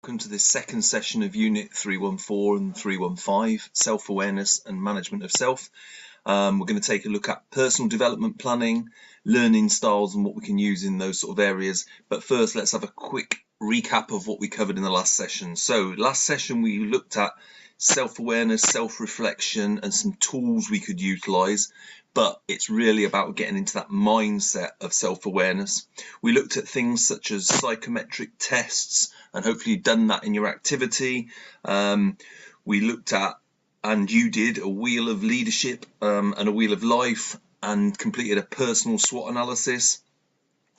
Welcome to this second session of Unit 314 and 315, Self-Awareness and Management of Self. We're going to take a look at personal development planning, learning styles and what we can use in those sort of areas. But first, let's have a quick recap of what we covered in the last session. So last session we looked at self-awareness, self-reflection and some tools we could utilize. But it's really about getting into that mindset of self-awareness. We looked at things such as psychometric tests, and hopefully you've done that in your activity. We looked at, and you did, a wheel of leadership and a wheel of life, and completed a personal SWOT analysis.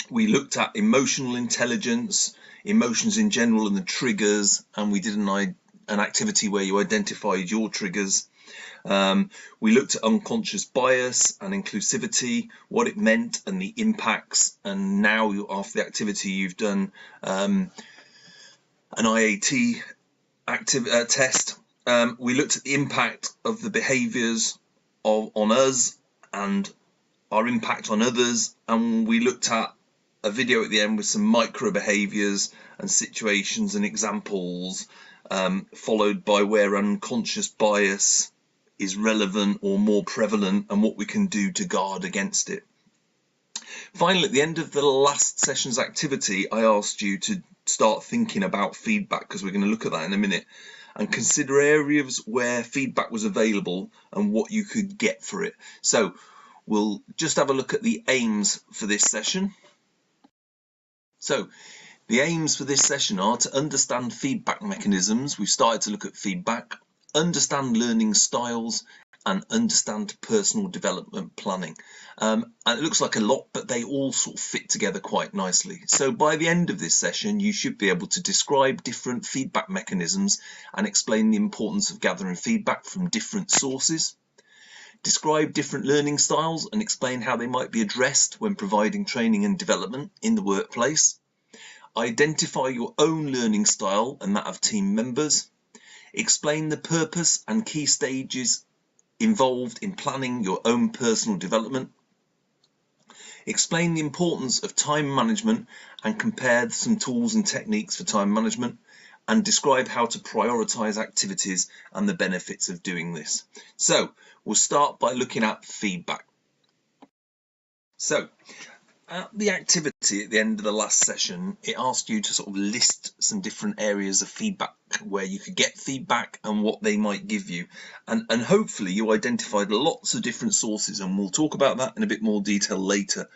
We looked at emotional intelligence, emotions in general and the triggers, and we did an activity where you identified your triggers. We looked at unconscious bias and inclusivity, what it meant and the impacts, and now after the activity you've done an IAT test. We looked at the impact of the behaviours on us and our impact on others, and we looked at a video at the end with some micro behaviours and situations and examples, followed by where unconscious bias is relevant or more prevalent and what we can do to guard against it. Finally, at the end of the last session's activity, I asked you to start thinking about feedback, because we're going to look at that in a minute, and consider areas where feedback was available and what you could get for it. So we'll just have a look at the aims for this session. So the aims for this session are to understand feedback mechanisms. We've started to look at feedback, understand learning styles, and understand personal development planning. And it looks like a lot, but they all sort of fit together quite nicely. So by the end of this session, you should be able to describe different feedback mechanisms and explain the importance of gathering feedback from different sources. Describe different learning styles and explain how they might be addressed when providing training and development in the workplace. Identify your own learning style and that of team members. Explain the purpose and key stages involved in planning your own personal development. Explain the importance of time management and compare some tools and techniques for time management, and describe how to prioritize activities and the benefits of doing this. So we'll start by looking at feedback. So at the activity at the end of the last session, it asked you to sort of list some different areas of feedback where you could get feedback and what they might give you. And hopefully you identified lots of different sources, and we'll talk about that in a bit more detail later.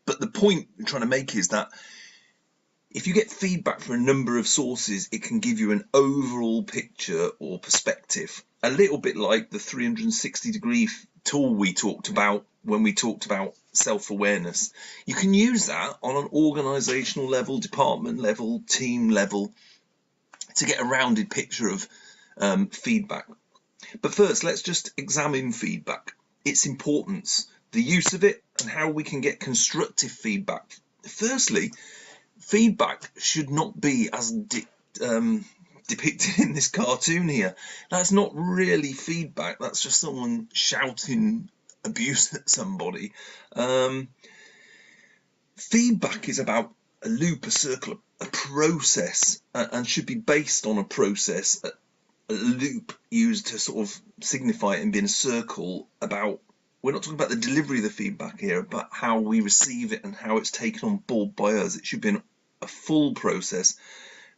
But the point I'm trying to make is that if you get feedback from a number of sources, it can give you an overall picture or perspective, a little bit like the 360-degree tool we talked about when we talked about self-awareness. You can use that on an organizational level, department level, team level, to get a rounded picture of feedback. But first, let's just examine feedback, its importance, the use of it, and how we can get constructive feedback. Firstly, feedback should not be as depicted in this cartoon here. That's not really feedback, that's just someone shouting abuse at somebody. Feedback is about a loop, a circle, a process, and should be based on a process, a loop used to sort of signify it and be in a circle about. We're not talking about the delivery of the feedback here, but how we receive it and how it's taken on board by us. It should be a full process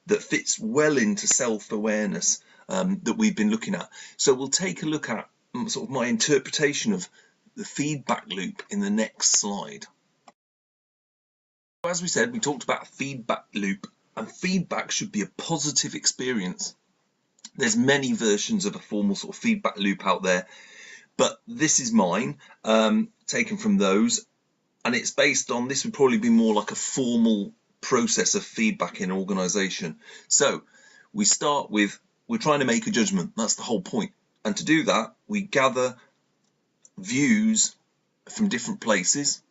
that fits well into self-awareness that we've been looking at. So we'll take a look at sort of my interpretation of the feedback loop in the next slide. As we said, we talked about a feedback loop, and feedback should be a positive experience. There's many versions of a formal sort of feedback loop out there, but this is mine, taken from those, and it's based on, this would probably be more like a formal process of feedback in an organization. So we start with, we're trying to make a judgment. That's the whole point. And to do that, we gather views from different places.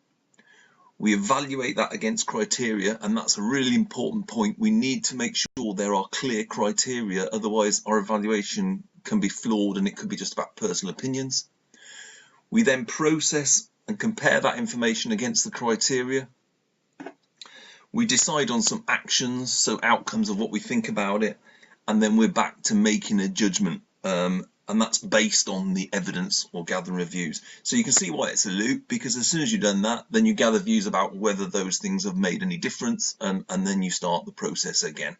We evaluate that against criteria, and that's a really important point. We need to make sure there are clear criteria, otherwise our evaluation can be flawed and it could be just about personal opinions. We then process and compare that information against the criteria. We decide on some actions, so outcomes of what we think about it, and then we're back to making a judgment, and that's based on the evidence or gathering of views. So you can see why it's a loop, because as soon as you've done that, then you gather views about whether those things have made any difference, and then you start the process again.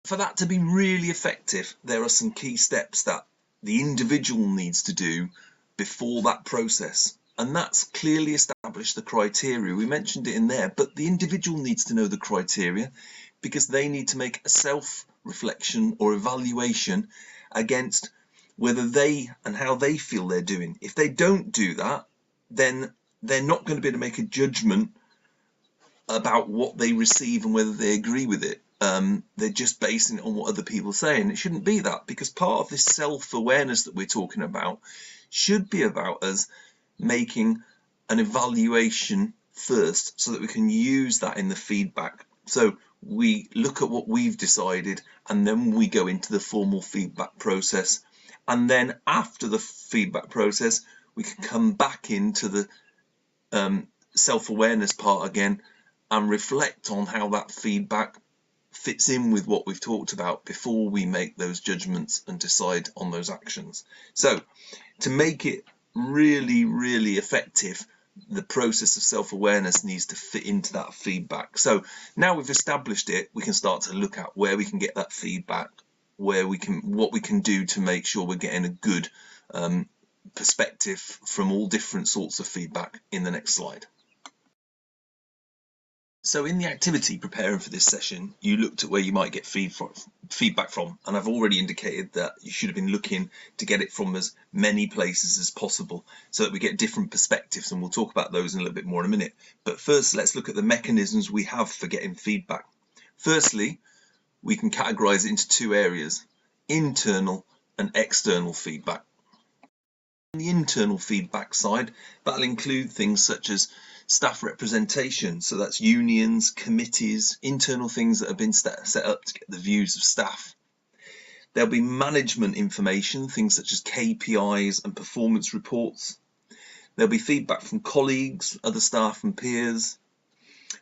For that to be really effective, there are some key steps that the individual needs to do before that process, and that's clearly establish the criteria. We mentioned it in there, but the individual needs to know the criteria because they need to make a self-reflection or evaluation against whether they and how they feel they're doing. If they don't do that, then they're not going to be able to make a judgment about what they receive and whether they agree with it. They're just basing it on what other people say, and it shouldn't be that, because part of this self-awareness that we're talking about should be about us making an evaluation first so that we can use that in the feedback. So we look at what we've decided, and then we go into the formal feedback process, and then after the feedback process we can come back into the self-awareness part again and reflect on how that feedback fits in with what we've talked about before we make those judgments and decide on those actions. So to make it really, really effective, the process of self-awareness needs to fit into that feedback. So now we've established it, we can start to look at where we can get that feedback, what we can do to make sure we're getting a good perspective from all different sorts of feedback in the next slide. So in the activity preparing for this session, you looked at where you might get feedback from, and I've already indicated that you should have been looking to get it from as many places as possible so that we get different perspectives, and we'll talk about those in a little bit more in a minute. But first, let's look at the mechanisms we have for getting feedback. Firstly, we can categorize it into two areas: internal and external feedback. On the internal feedback side, that'll include things such as staff representation, so that's unions, committees, internal things that have been set up to get the views of staff. There'll be management information, things such as KPIs and performance reports. There'll be feedback from colleagues, other staff and peers.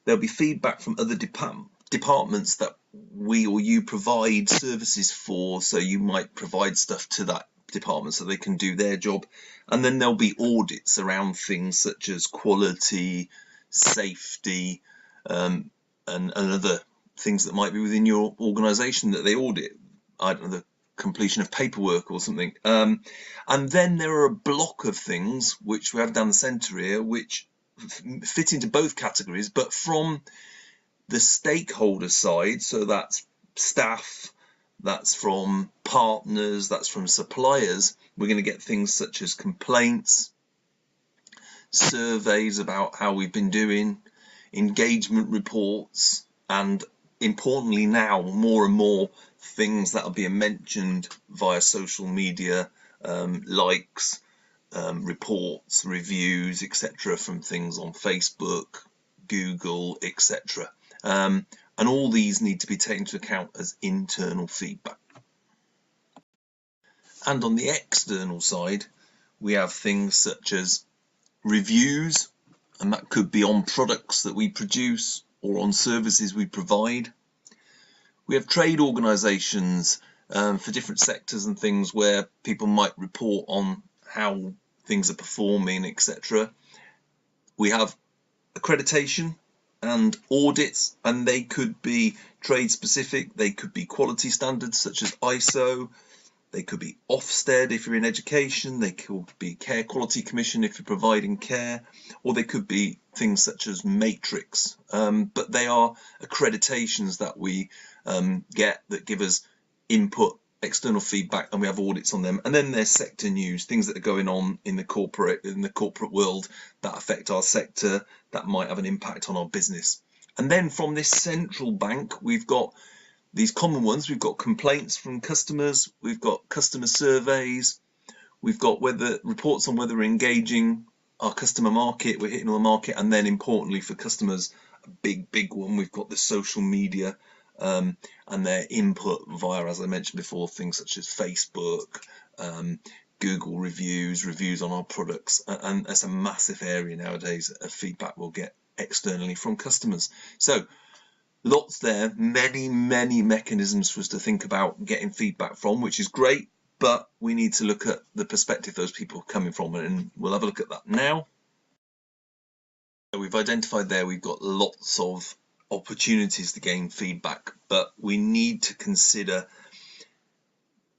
There'll be feedback from other departments that we or you provide services for, so you might provide stuff to that department so they can do their job. And then there'll be audits around things such as quality, safety, and other things that might be within your organisation that they audit. I don't know, the completion of paperwork or something. And then there are a block of things which we have down the centre here, which fit into both categories, but from the stakeholder side, so that's staff, that's from partners, that's from suppliers, we're going to get things such as complaints, surveys about how we've been doing, engagement reports, and importantly now, more and more things that are being mentioned via social media, likes, reports, reviews, etc., from things on Facebook, Google, etc. And all these need to be taken into account as internal feedback. And on the external side, we have things such as reviews, and that could be on products that we produce or on services we provide. We have trade organisations for different sectors and things where people might report on how things are performing, etc. We have accreditation and audits, and they could be trade specific, they could be quality standards such as ISO, they could be Ofsted if you're in education, they could be Care Quality Commission if you're providing care, or they could be things such as Matrix, but they are accreditations that we get that give us input, external feedback, and we have audits on them. And then there's sector news, things that are going on in the corporate world that affect our sector, that might have an impact on our business. And then from this central bank, we've got these common ones. We've got complaints from customers, we've got customer surveys, we've got reports on whether we're engaging our customer market, we're hitting on the market, and then importantly for customers, a big one, we've got the social media and their input via, as I mentioned before, things such as Facebook, Google reviews on our products, and that's a massive area nowadays of feedback we'll get externally from customers. So lots there, many mechanisms for us to think about getting feedback from, which is great, but we need to look at the perspective those people are coming from, and we'll have a look at that now. We've identified there we've got lots of opportunities to gain feedback, but we need to consider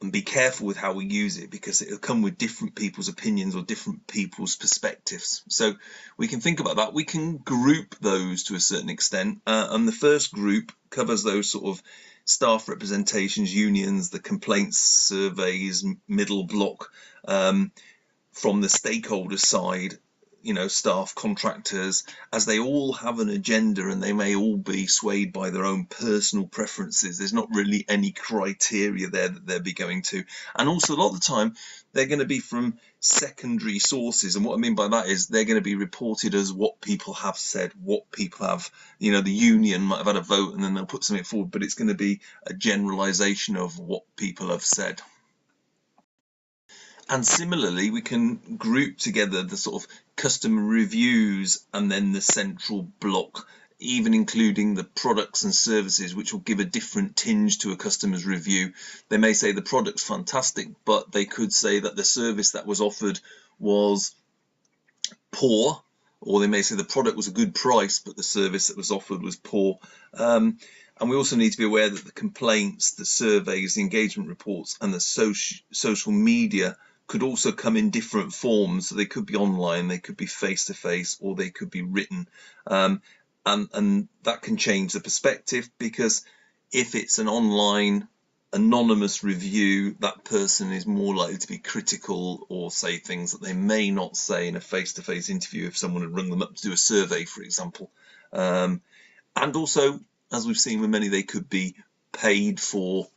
and be careful with how we use it, because it'll come with different people's opinions or different people's perspectives. So we can think about that. We can group those to a certain extent, and the first group covers those sort of staff representations, unions, the complaints surveys, middle block, from the stakeholder side, you know, staff, contractors, as they all have an agenda and they may all be swayed by their own personal preferences. There's not really any criteria there that they'll be going to. And also a lot of the time they're going to be from secondary sources. And what I mean by that is they're going to be reported as what people have said, what people have, you know, the union might have had a vote and then they'll put something forward, but it's going to be a generalization of what people have said. And similarly, we can group together the sort of customer reviews and then the central block, even including the products and services, which will give a different tinge to a customer's review. They may say the product's fantastic, but they could say that the service that was offered was poor, or they may say the product was a good price, but the service that was offered was poor. And we also need to be aware that the complaints, the surveys, the engagement reports, and the social media could also come in different forms. So they could be online, they could be face-to-face, or they could be written. And that can change the perspective, because if it's an online anonymous review, that person is more likely to be critical or say things that they may not say in a face-to-face interview if someone had rung them up to do a survey, for example. And also, as we've seen with many, they could be paid for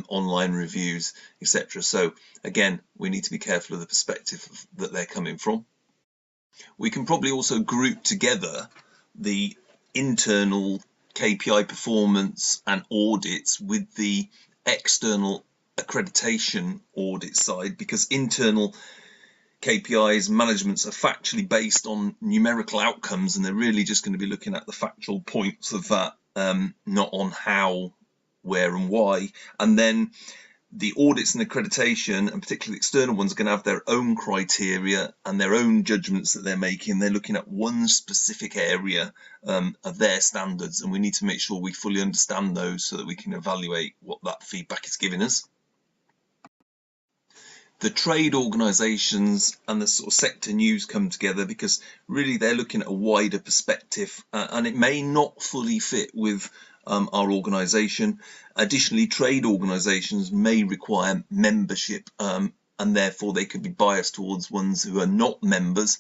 online reviews, etc. So again, we need to be careful of the perspective that they're coming from. We can probably also group together the internal KPI performance and audits with the external accreditation audit side, because internal KPIs managements are factually based on numerical outcomes, and they're really just going to be looking at the factual points of that, not on how, where and why. And then the audits and accreditation, and particularly external ones, are going to have their own criteria and their own judgments that they're making. They're looking at one specific area of their standards, and we need to make sure we fully understand those so that we can evaluate what that feedback is giving us. The trade organisations and the sort of sector news come together because really they're looking at a wider perspective, and it may not fully fit with our organisation. Additionally, trade organisations may require membership, and therefore they could be biased towards ones who are not members.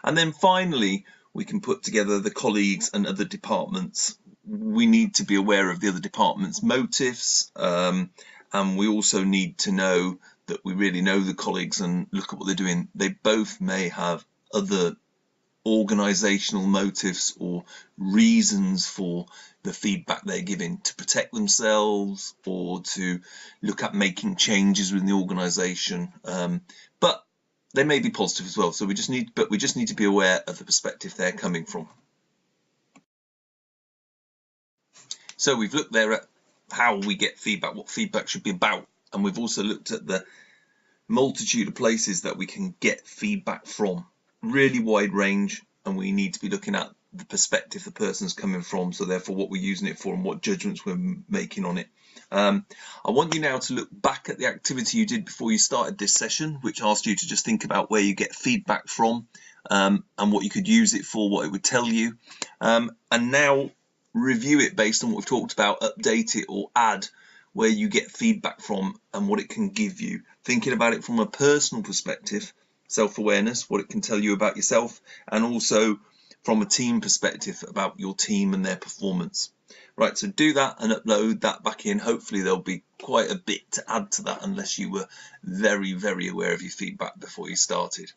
And then finally, we can put together the colleagues and other departments. We need to be aware of the other departments' motives, and we also need to know that we really know the colleagues and look at what they're doing. They both may have other organisational motives or reasons for the feedback they're giving, to protect themselves or to look at making changes within the organisation, but they may be positive as well. So we just need to be aware of the perspective they're coming from. So we've looked there at how we get feedback, what feedback should be about, and we've also looked at the multitude of places that we can get feedback from. Really wide range, and we need to be looking at the perspective the person's coming from, so therefore what we're using it for and what judgments we're making on it. I want you now to look back at the activity you did before you started this session, which asked you to just think about where you get feedback from, and what you could use it for, what it would tell you, and now review it based on what we've talked about, update it or add where you get feedback from and what it can give you, thinking about it from a personal perspective, self-awareness, what it can tell you about yourself, and also from a team perspective about your team and their performance. Right, so do that and upload that back in. Hopefully there'll be quite a bit to add to that, unless you were very aware of your feedback before you started.